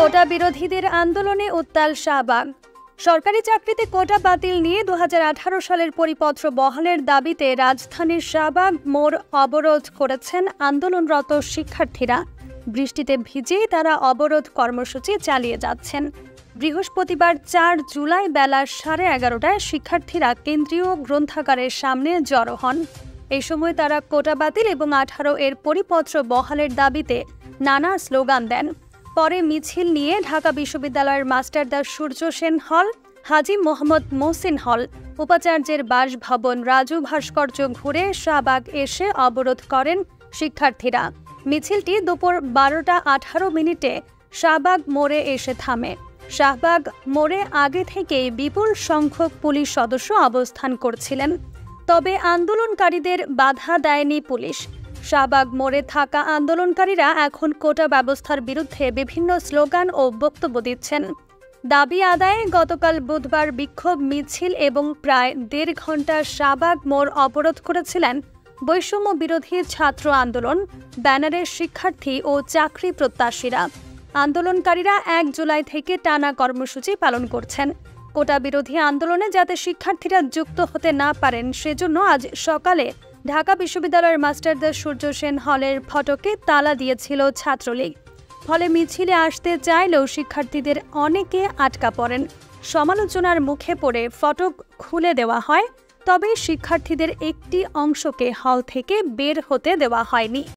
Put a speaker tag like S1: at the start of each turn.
S1: কোটা বিরোধীদের আন্দোলনে উত্তাল শাহবাগ। সরকারি চাকরিতে কোটা বাতিল নিয়ে 2018 সালের পরিপত্র বহালের দাবিতে রাজধানীর শাহবাগ মোড় অবরোধ করেছেন আন্দোলনরত শিক্ষার্থীরা। বৃষ্টিতে ভিজেই তারা অবরোধ কর্মসূচি চালিয়ে যাচ্ছেন। বৃহস্পতিবার 4 জুলাই বেলা 11:30টায় শিক্ষার্থীরা কেন্দ্রীয় গ্রন্থাগারের সামনে জড়ো হন। এই সময় তারা কোটা বাতিল এবং 18 এর পরিপত্র বহালের দাবিতে নানা স্লোগান দেন। পরে মিছিল নিয়ে ঢাকা বিশ্ববিদ্যালয়ের মাস্টারদা সূর্য সেন হল, হাজী মোহাম্মদ মহসিন হল, উপাচার্যের বাসভবন রাজু ভাস্কর্য ঘুরে শাহবাগ এসে অবরোধ করেন শিক্ষার্থীরা। মিছিলটি দুপুর 12:18 শাহবাগ মোড়ে এসে থামে। শাহবাগ মোড়ে আগে থেকেই বিপুল সংখ্যক পুলিশ সদস্য অবস্থান করছিলেন, তবে আন্দোলনকারীদের বাধা দেয়নি পুলিশ। শাহবাগ মোড়ে থাকা আন্দোলনকারীরা এখন কোটা ব্যবস্থার বিরুদ্ধে বিভিন্ন স্লোগান ও বক্তব্য দিচ্ছেন। দাবি আদায়ে গতকাল বুধবার বিক্ষোভ মিছিল এবং প্রায় 1.5 ঘণ্টা শাহবাগ মোড় অবরোধ করেছিলেন বৈষম্য বিরোধী ছাত্র আন্দোলন ব্যানারের শিক্ষার্থী ও চাকরি প্রত্যাশীরা। আন্দোলনকারীরা 1 জুলাই থেকে টানা কর্মসূচি পালন করছেন। কোটা বিরোধী আন্দোলনে যাতে শিক্ষার্থীরা যুক্ত হতে না পারেন সেজন্য আজ সকালে ঢাকা বিশ্ববিদ্যালয়ের মাস্টারদা সূর্য সেন হলের ফটকে তালা দিয়েছিল ছাত্রলীগ। ফলে মিছিলে আসতে চাইলেও শিক্ষার্থীদের অনেকে আটকা পড়েন। সমালোচনার মুখে পড়ে ফটক খুলে দেওয়া হয়, তবে শিক্ষার্থীদের একটি অংশকে হল থেকে বের হতে দেওয়া হয়নি।